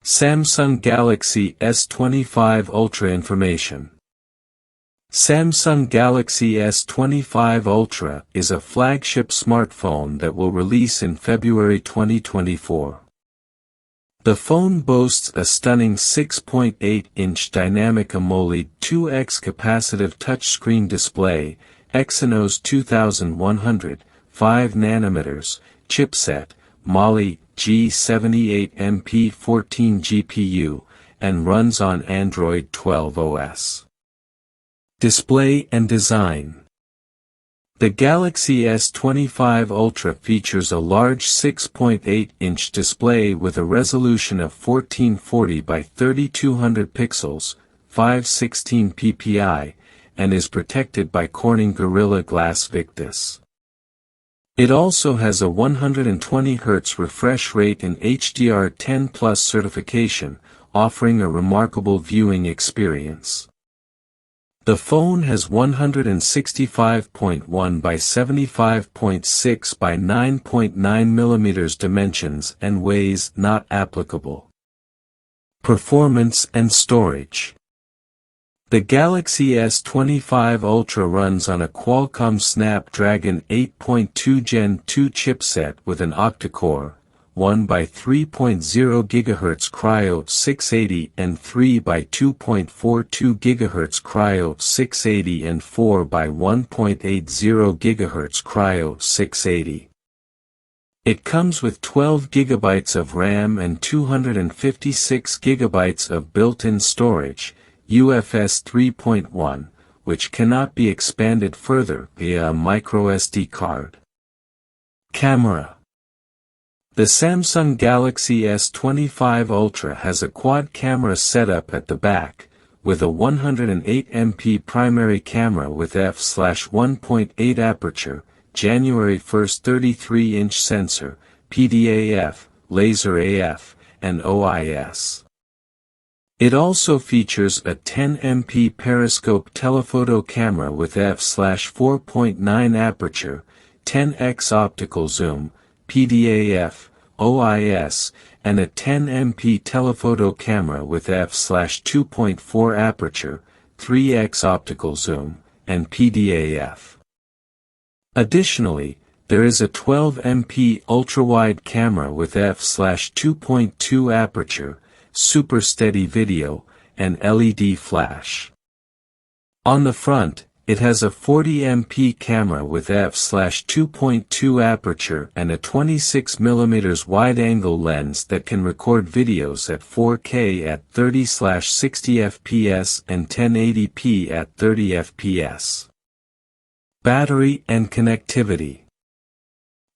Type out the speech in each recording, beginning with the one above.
Samsung Galaxy S25 Ultra information. Samsung Galaxy S25 Ultra is a flagship smartphone that will release in February 2024. The phone boasts a stunning 6.8-inch dynamic AMOLED 2X capacitive touchscreen display, Exynos 2100, 5nm, chipset, Mali G78MP14 GPU, and runs on Android 12 OS. Display and design. The Galaxy S25 Ultra features a large 6.8-inch display with a resolution of 1440 by 3200 pixels, 516 ppi, and is protected by Corning Gorilla Glass Victus. It also has a 120 Hz refresh rate and HDR10+ certification, offering a remarkable viewing experience. The phone has 165.1 by 75.6 by 9.9 mm dimensions and weighs not applicable. Performance and storage. The Galaxy S25 Ultra runs on a Qualcomm Snapdragon 8.2 Gen 2 chipset with an octa-core, 1 by 3.0 GHz Cryo 680 and 3 by 2.42 GHz Cryo 680 and 4 by 1.80 GHz Cryo 680. It comes with 12 GB of RAM and 256 GB of built-in storage, UFS 3.1, which cannot be expanded further via a microSD card. Camera. The Samsung Galaxy S25 Ultra has a quad camera setup at the back, with a 108MP primary camera with f/1.8 aperture, January 1 33-inch sensor, PDAF, laser AF, and OIS. It also features a 10MP periscope telephoto camera with f/4.9 aperture, 10x optical zoom, PDAF, OIS, and a 10MP telephoto camera with f/2.4 aperture, 3x optical zoom, and PDAF. Additionally, there is a 12MP ultrawide camera with f/2.2 aperture, super steady video, and LED flash. On the front, it has a 40MP camera with f/2.2 aperture and a 26mm wide-angle lens that can record videos at 4K at 30/60 fps and 1080p at 30 fps. Battery and connectivity.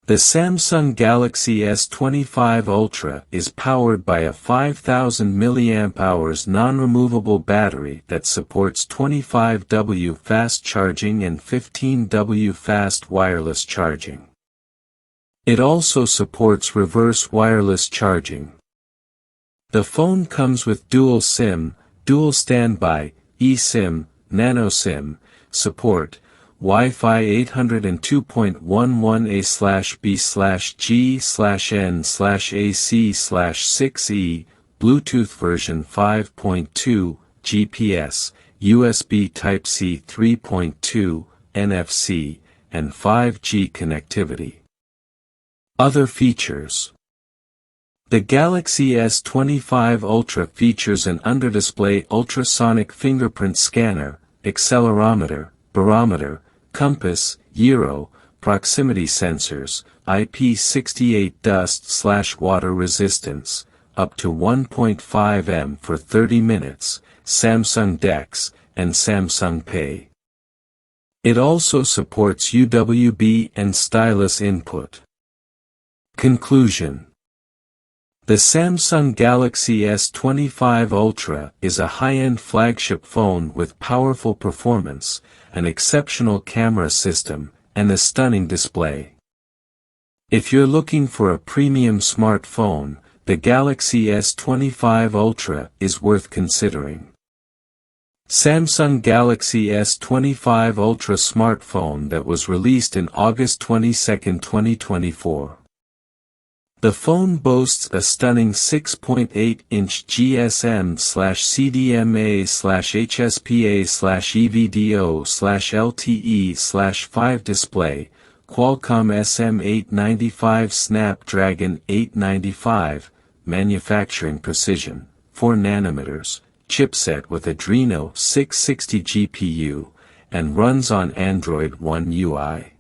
The Samsung Galaxy S25 Ultra is powered by a 5000 mAh non-removable battery that supports 25W fast charging and 15W fast wireless charging. It also supports reverse wireless charging. The phone comes with dual SIM, dual standby, eSIM, nano SIM, support, Wi-Fi 802.11a/b/g/n/ac/6e, Bluetooth version 5.2, GPS, USB Type-C 3.2, NFC, and 5G connectivity. Other features. The Galaxy S25 Ultra features an under-display ultrasonic fingerprint scanner, accelerometer, barometer, compass, gyro, proximity sensors, IP68 dust/water resistance, up to 1.5 m for 30 minutes, Samsung DeX, and Samsung Pay. It also supports UWB and stylus input. Conclusion. The Samsung Galaxy S25 Ultra is a high-end flagship phone with powerful performance, an exceptional camera system, and a stunning display. If you're looking for a premium smartphone, the Galaxy S25 Ultra is worth considering. Samsung Galaxy S25 Ultra smartphone that was released in August 22, 2024. The phone boasts a stunning 6.8-inch GSM/CDMA/HSPA/EVDO/LTE/5 display, Qualcomm SM895 Snapdragon 895, manufacturing precision, 4 nanometers, chipset with Adreno 660 GPU, and runs on Android One UI.